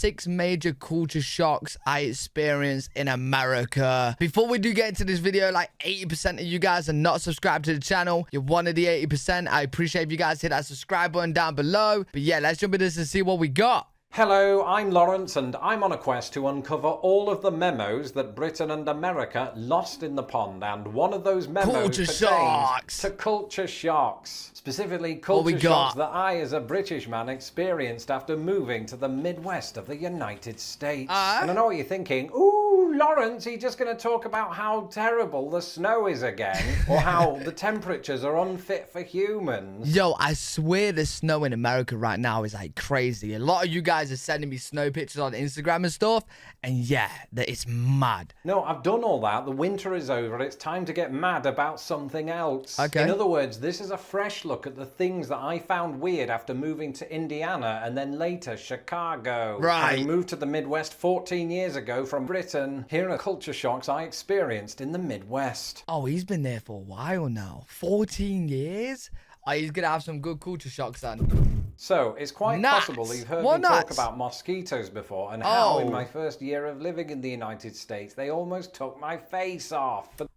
6 major culture shocks I experienced in America. Before we do get into this video, like 80% of you guys are not subscribed to the channel. You're one of the 80%. I appreciate if you guys hit that subscribe button down below. But yeah, let's jump into this and see what we got. Hello, I'm Lawrence and I'm on a quest to uncover all of the memos that Britain and America lost in the pond, and one of those memos pertains to culture shocks. Specifically, culture shocks that I, as a British man, experienced after moving to the Midwest of the United States. And I know what you're thinking, ooh, Lawrence, he's just going to talk about how terrible the snow is again, or how the temperatures are unfit for humans. Yo, I swear the snow in America right now is like crazy. A lot of you guys are sending me snow pictures on Instagram and stuff, and yeah, that it's mad. No, I've done all that. The winter is over. It's time to get mad about something else. Okay. In other words, this is a fresh look at the things that I found weird after moving to Indiana and then later Chicago. Right. I moved to the Midwest 14 years ago from Britain. Here are culture shocks I experienced in the Midwest. Oh, he's been there for a while now. 14 years? Oh, he's gonna have some good culture shocks then. So, it's quite possible that you've heard me talk about mosquitoes before, and how in my first year of living in the United States, they almost took my face off. But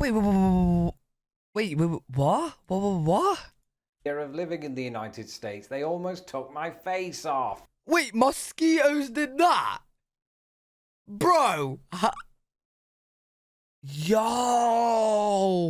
Wait, what? What? Year of living in the United States, they almost took my face off. Wait, mosquitoes did that? Bro! Yo!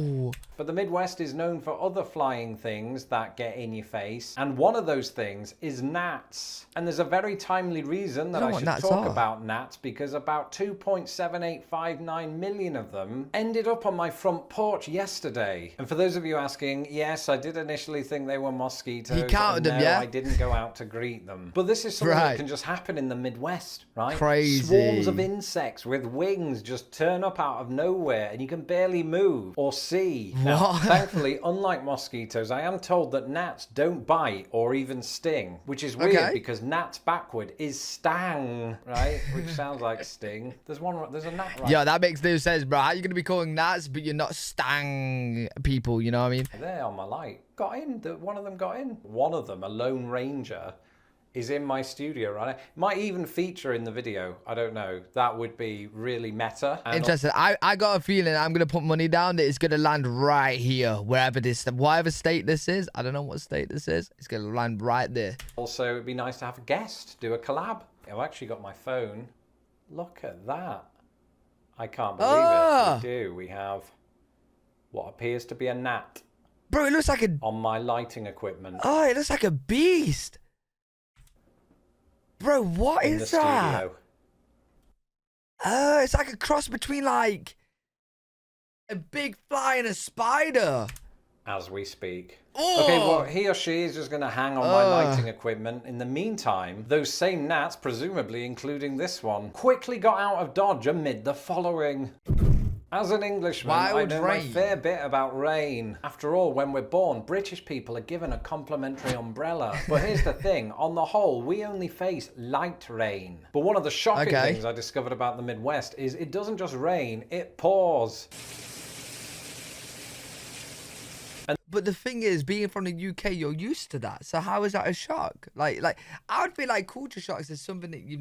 But the Midwest is known for other flying things that get in your face, and one of those things is gnats. And there's a very timely reason that I should talk about gnats, because about 2.7859 million of them ended up on my front porch yesterday. And for those of you asking, yes, I did initially think they were mosquitoes. You counted them, yeah? I didn't go out to greet them. But this is something that can just happen in the Midwest, right? Crazy. Swarms of insects with wings just turn up out of nowhere, and you can barely move or see. Now, thankfully, unlike mosquitoes, I am told that gnats don't bite or even sting, which is weird because gnats backward is stang, right? Which sounds like sting. There's a gnat right. Yeah, that makes no sense, bro. How are you gonna be calling gnats, but you're not stang people? You know what I mean? There on my light. Got in. One of them got in. One of them, a Lone Ranger, is in my studio right now. Might even feature in the video. I don't know. That would be really meta. Interesting. I got a feeling I'm gonna put money down that it's gonna land right here, whatever state this is. I don't know what state this is. It's gonna land right there. Also, it'd be nice to have a guest, do a collab. I've actually got my phone. Look at that. I can't believe it. We do. We have what appears to be a gnat. Bro, it looks like on my lighting equipment. Oh, it looks like a beast. Bro, what is that? Studio. It's like a cross between like a big fly and a spider. As we speak. Oh. Okay, well, he or she is just going to hang on my lighting equipment. In the meantime, those same gnats, presumably including this one, quickly got out of Dodge amid the following. As an Englishman, I know my fair bit about rain. After all, when we're born, British people are given a complimentary umbrella. But here's the thing, on the whole, we only face light rain. But one of the shocking things I discovered about the Midwest is it doesn't just rain, it pours. But the thing is, being from the UK, you're used to that. So how is that a shock? Like I would feel like culture shocks is something that you're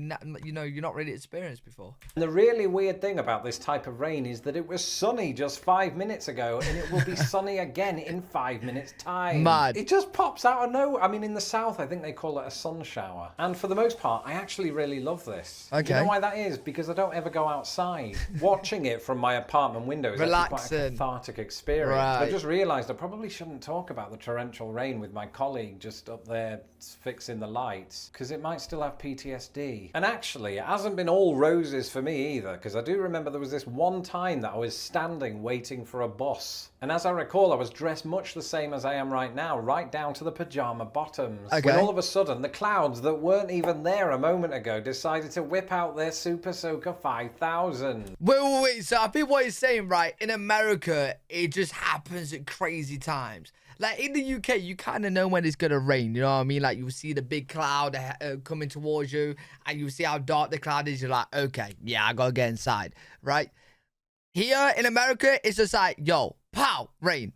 not really experienced before. And the really weird thing about this type of rain is that it was sunny just 5 minutes ago, and it will be sunny again in 5 minutes' time. Mad. It just pops out of nowhere. I mean, in the South, I think they call it a sun shower. And for the most part, I actually really love this. Okay. You know why that is? Because I don't ever go outside. Watching it from my apartment window is actually quite a cathartic experience. Right. I just realised I probably shouldn't talk about the torrential rain with my colleague just up there fixing the lights, because it might still have PTSD. And actually, it hasn't been all roses for me either, because I do remember there was this one time that I was standing waiting for a bus. And as I recall, I was dressed much the same as I am right now, right down to the pajama bottoms. Okay. When all of a sudden, the clouds that weren't even there a moment ago decided to whip out their Super Soaker 5000. Wait. So I think what he's saying, right, in America, it just happens at crazy times. Like in the UK, you kind of know when it's gonna rain. You know what I mean? Like you see the big cloud coming towards you, and you see how dark the cloud is. You're like, okay, yeah, I gotta get inside, right? Here in America, it's just like, yo, pow, rain.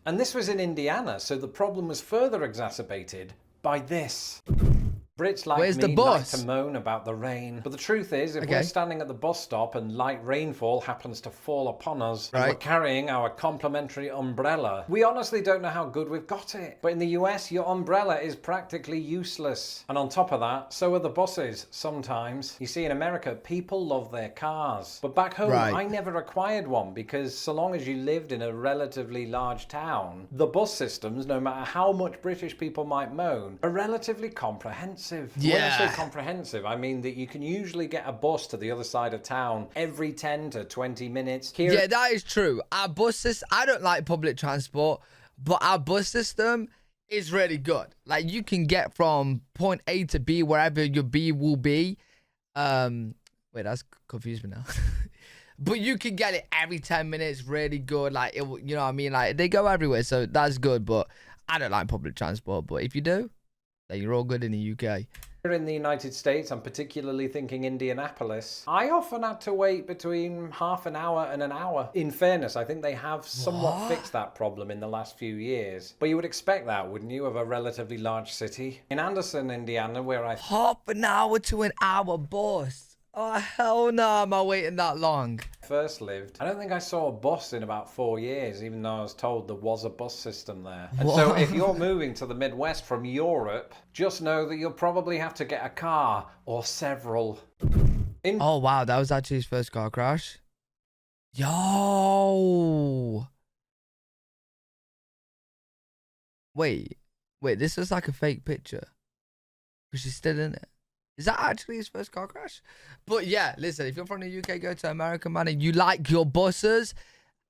And this was in Indiana, so the problem was further exacerbated by this. Brits like Where's me the bus? like to moan about the rain. But the truth is, if we're standing at the bus stop and light rainfall happens to fall upon us, and we're carrying our complimentary umbrella, we honestly don't know how good we've got it. But in the US, your umbrella is practically useless. And on top of that, so are the buses, sometimes. You see, in America, people love their cars. But back home, I never acquired one because so long as you lived in a relatively large town, the bus systems, no matter how much British people might moan, are relatively comprehensive. When I say comprehensive, I mean that you can usually get a bus to the other side of town every 10 to 20 minutes. Yeah, that is true. Our bus system, I don't like public transport, but our bus system is really good. Like, you can get from point A to B, wherever your B will be. Wait, that's confused me now. But you can get it every 10 minutes, really good. Like, it, you know what I mean? Like, they go everywhere, so that's good. But I don't like public transport. But if you do, then you're all good in the UK. Here in the United States, I'm particularly thinking Indianapolis. I often had to wait between half an hour and an hour. In fairness, I think they have somewhat fixed that problem in the last few years. But you would expect that, wouldn't you, of a relatively large city? In Anderson, Indiana, where I... Half an hour to an hour bus. Oh, hell no, am I waiting that long? First lived, I don't think I saw a bus in about 4 years, even though I was told there was a bus system there. And so if you're moving to the Midwest from Europe, just know that you'll probably have to get a car or several. Oh, wow, that was actually his first car crash. Yo. Wait, this was like a fake picture. Because she's still in it. Is that actually his first car crash? But yeah, listen, if you're from the UK, go to America, man, and you like your buses,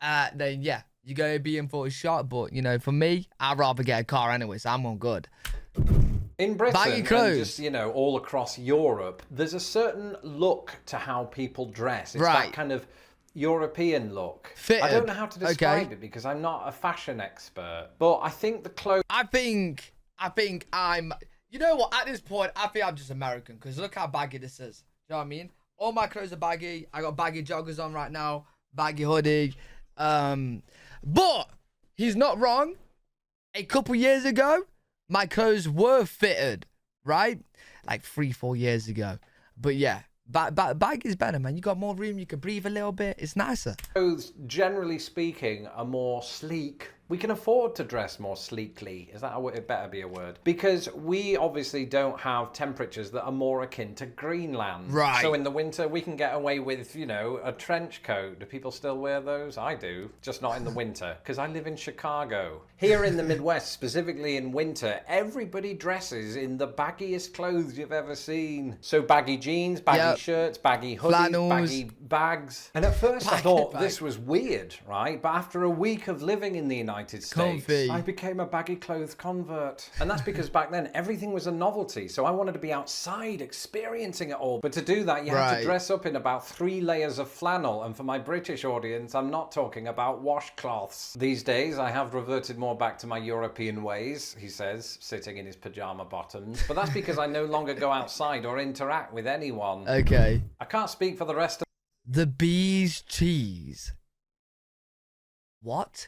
then yeah, you're going to be in for a shot. But, you know, for me, I'd rather get a car anyway, so I'm all good. In Britain, and just, you know, all across Europe, there's a certain look to how people dress. It's that kind of European look. Fitted. I don't know how to describe it because I'm not a fashion expert. But I think the clothes... I think I'm... You know what? At this point, I think I'm just American because look how baggy this is. You know what I mean? All my clothes are baggy. I got baggy joggers on right now, baggy hoodie. But he's not wrong. A couple years ago, my clothes were fitted, right? Like 3-4 years ago. But yeah, baggy's better, man. You got more room. You can breathe a little bit. It's nicer. Clothes, generally speaking, are more sleek. We can afford to dress more sleekly. Is that a word? It better be a word. Because we obviously don't have temperatures that are more akin to Greenland. Right. So in the winter, we can get away with, you know, a trench coat. Do people still wear those? I do. Just not in the winter. Because I live in Chicago. Here in the Midwest, specifically in winter, everybody dresses in the baggiest clothes you've ever seen. So baggy jeans, baggy shirts, baggy hoodies, flannels, baggy bags. And at first I thought this was weird, right? But after a week of living in the United States, I became a baggy clothes convert. And that's because back then everything was a novelty. So I wanted to be outside experiencing it all. But to do that, you had to dress up in about 3 layers of flannel. And for my British audience, I'm not talking about washcloths. These days, I have reverted more back to my European ways, he says, sitting in his pajama bottoms. But that's because I no longer go outside or interact with anyone. Okay. I can't speak for the rest of... The bee's cheese. What?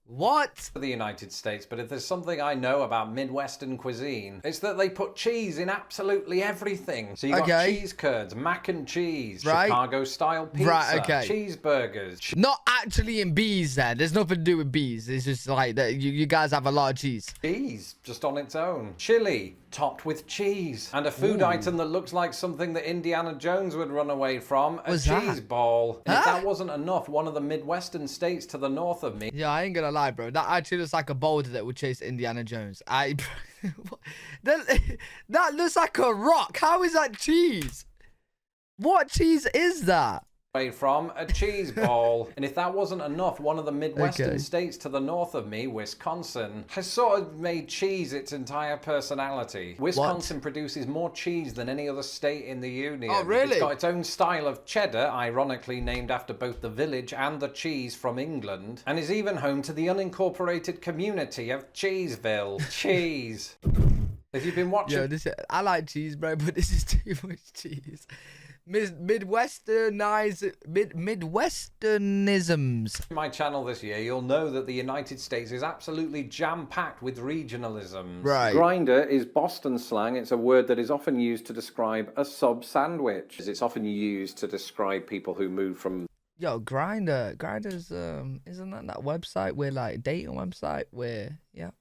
What? The United States, but if there's something I know about Midwestern cuisine, it's that they put cheese in absolutely everything. So you got cheese curds, mac and cheese, Chicago-style pizza, cheeseburgers. Not actually in bees then. There's nothing to do with bees. It's just like that you guys have a lot of cheese. Cheese, just on its own. Chili, topped with cheese. And a food item that looks like something that Indiana Jones would run away from, a cheese ball. And if that wasn't enough, one of the Midwestern states to the north of me. Yeah, I ain't gonna lie, bro. That actually looks like a boulder that would chase Indiana Jones. That looks like a rock. How is that cheese? What cheese is that? From a cheese ball. And if that wasn't enough, one of the Midwestern states to the north of me, Wisconsin, has sort of made cheese its entire personality. Wisconsin produces more cheese than any other state in the union. Oh, really? It's got its own style of cheddar, ironically named after both the village and the cheese from England, and is even home to the unincorporated community of Cheeseville. Cheese. Have you been watching? Yo, I like cheese, bro, but this is too much cheese. Midwesternisms. My channel this year, you'll know that the United States is absolutely jam-packed with regionalisms. Right. Grinder is Boston slang. It's a word that is often used to describe a sub sandwich. It's often used to describe people who move from... Yo, Grinder's isn't that website where like dating website where Yep.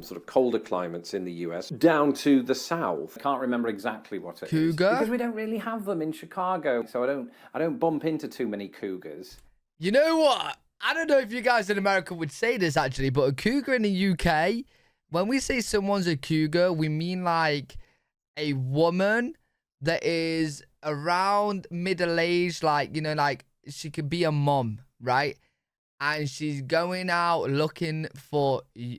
Sort of colder climates in the US down to the south. I can't remember exactly what it is. Cougar? Because we don't really have them in Chicago, so I don't bump into too many cougars. You know what? I don't know if you guys in America would say this actually, but a cougar in the UK, when we say someone's a cougar, we mean like a woman that is around middle age, like, you know, like she could be a mom, right? And she's going out looking for, this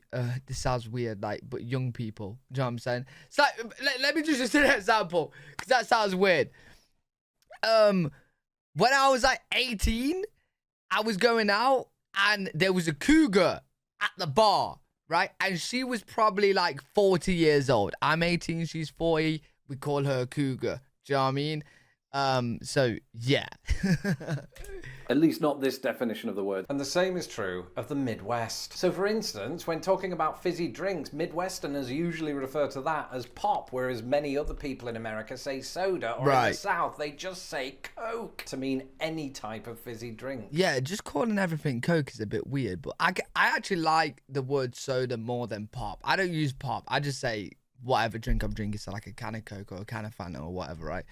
sounds weird, like, but young people. Do you know what I'm saying? So, let me just say an example, because that sounds weird. When I was like 18, I was going out, and there was a cougar at the bar, right? And she was probably like 40 years old. I'm 18, she's 40. We call her a cougar. Do you know what I mean? So, yeah. At least not this definition of the word. And the same is true of the Midwest. So for instance, when talking about fizzy drinks, Midwesterners usually refer to that as pop, whereas many other people in America say soda, or in the South, they just say Coke to mean any type of fizzy drink. Yeah, just calling everything Coke is a bit weird, but I actually like the word soda more than pop. I don't use pop. I just say whatever drink I'm drinking, so like a can of Coke or a can of Fanta or whatever, right?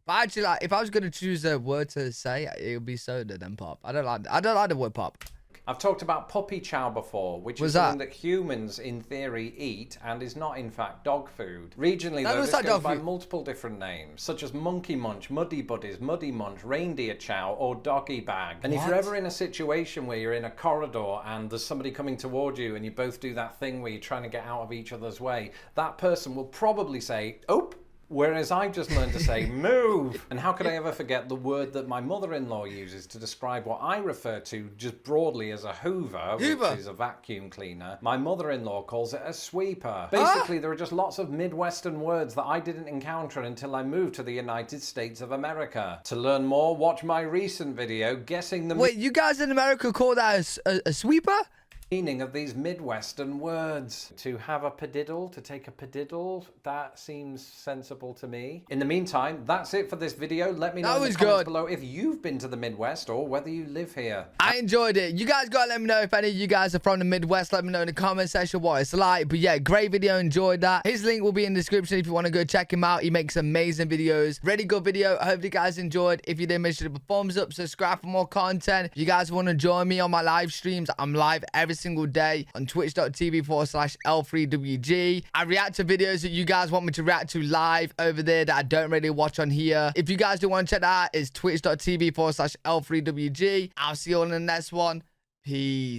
But actually, like, if I was gonna choose a word to say, it would be soda than pop. I don't like the word pop. I've talked about puppy chow before, which is something that humans, in theory, eat and is not, in fact, dog food. Regionally, though, this goes by multiple different names, such as monkey munch, muddy buddies, muddy munch, reindeer chow, or doggy bag. And if you're ever in a situation where you're in a corridor and there's somebody coming toward you and you both do that thing where you're trying to get out of each other's way, that person will probably say, "Oop." Whereas I've just learned to say, move. And how could I ever forget the word that my mother-in-law uses to describe what I refer to just broadly as a hoover, which is a vacuum cleaner. My mother-in-law calls it a sweeper. Basically, there are just lots of Midwestern words that I didn't encounter until I moved to the United States of America. To learn more, watch my recent video, Guessing the... Wait, you guys in America call that a sweeper? Meaning of these Midwestern words. To have a padiddle, to take a padiddle, that seems sensible to me. In the meantime, that's it for this video. Let me know in the comments below if you've been to the Midwest or whether you live here. I enjoyed it. You guys gotta let me know if any of you guys are from the Midwest. Let me know in the comment section what it's like. But yeah, great video. Enjoyed that. His link will be in the description if you want to go check him out. He makes amazing videos. Really good video. I hope you guys enjoyed. If you did, make sure to put a thumbs up, subscribe for more content. If you guys want to join me on my live streams, I'm live every single day on twitch.tv/L3WG. I react to videos that you guys want me to react to live over there that I don't really watch on here. If you guys do want to check that out, it's twitch.tv/L3WG. I'll see you all in the next one. Peace.